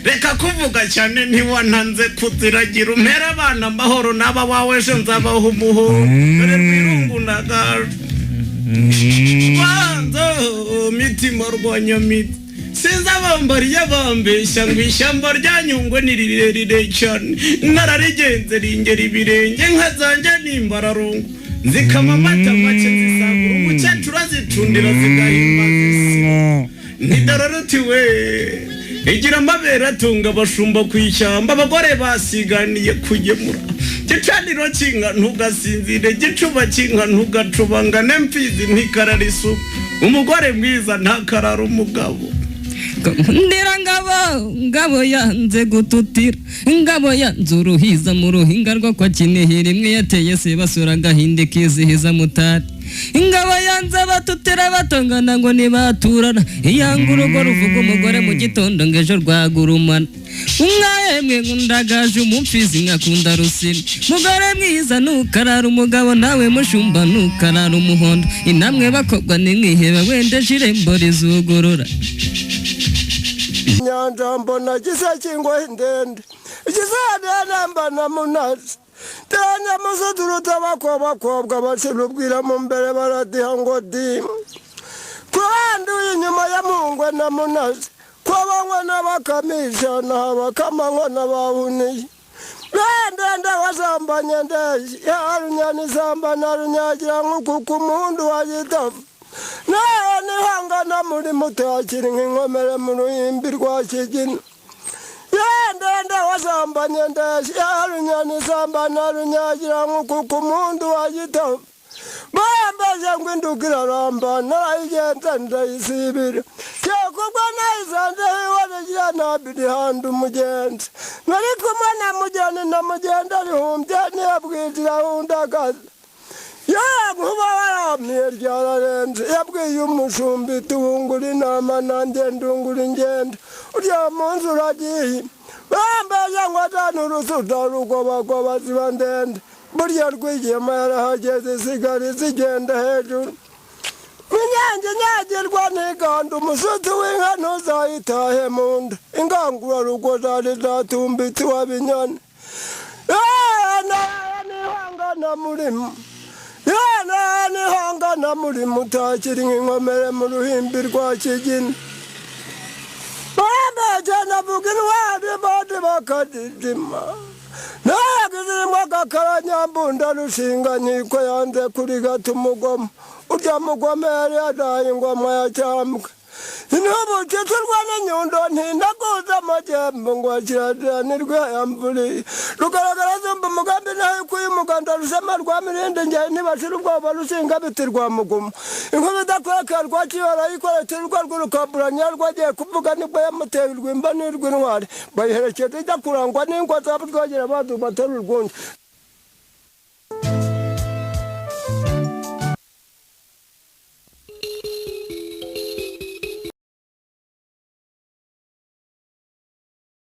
reka kuvuga cyane ntiwantanze kuziragira umpera abana amahoro n'aba wawe ejo nzabaho umuhoro dore rwirungunaga banza mitima rwanyamiti sinza bambariye bambeshya ngo ishyamba rya Nyungwe ni rirerire cyane nararigenze ringera ibirenge nkazanje nimbararungu nzikama amata make zisagura umukecuru azicundira zigahimbaza isi ntidararutiwe igira amabere atunga abashumba ku ishyamba abagore basiganiye kugemura gicaniro cy'inka ntugasinzire gicuba cy'inka ntugacubangane mfizi ntikararisu umugore mwiza ntakarara umugabo ndira ngabo yanze gututira ngabo yanze uruhiza mu ruhinga rwo kwa Kinihira imwe yateye se basura gahinde kizihiza mutari ingabo yanze batutira batongana ngo nibaturana iyanga urugo ruvuga umugore mu gitondo ngejo rwagurumana umwayemwe ngundagaje umupfizi nkakunda rusini mugore mwiza nukarara umugabo nawe mushumba nukarara umuhondo inamwe bakogwa n'inkwiheba wendeje irembo rizugurura nyanja mbona gisakingwa ndende igisana mbana munazi tanya musuduruta bakobwa bashirubwira mu mbere baradiha ngo di kwandu inyuma ya Mungwe na munazi kwabanywa n'abakamisha n'abakamanywa n'abahuniye ndende wazambanye ndeje yarunyani zambana runyagira nk'uku mundu wagitavu nawe nihangana muri mutakiri nk'inkomere mu ruhimbi rwa Kigina ndende wazambanye ndeje yarunyani zambana runyagira nk'uku mundu wagitavu bambaje ngo indugira rambana igenda ndayisibira cyakubwa nayizande waragira nabiri handi umugenzi nari kumwe na mujyane na mugenda rihumbye niyabwitira hundagaza nkuba waramiye ryararenze yabwiye umushumbi tubungura inama nanjye ndungura ingendo urya munsi uragiye bambaje ngo atanu urusuda rugobagoba ziba ndende burya rwigema yarahageze sigari zigenda hejuru inyange nyagirwa niganda umusozi w'inka ntuzayitahe mu nda ingangura rugo zari zatumbitse wabinyane nihangana muri mutakiri nk'inkomere mu ruhimbi rwa Kigina bambaje navuga intwari bandi bakadidima nagizirimo agakaranyambunda rushinga nkiko yanze kuri gato umugomo urya mugome yari yadaye ingoma ya cyambwe n'ubucicurwa n'inyundo ntindaguza amajyembo ngo akiradanirwe yamburiye rugaragara zumba umugambi nawe kuyi umuganda rushema rwa mirinde ngeye ntibashira ubwoba rushinga biti rwa mugumo inkuba idakweka rwa kibara yikoretirwa rw'urukamburanya rwagiye kuvuga nibwo yamuteye urwimba n'urw'intwari bayiherekeje ijya kurangwa n'ingwa zabutwagera badubatera urwundi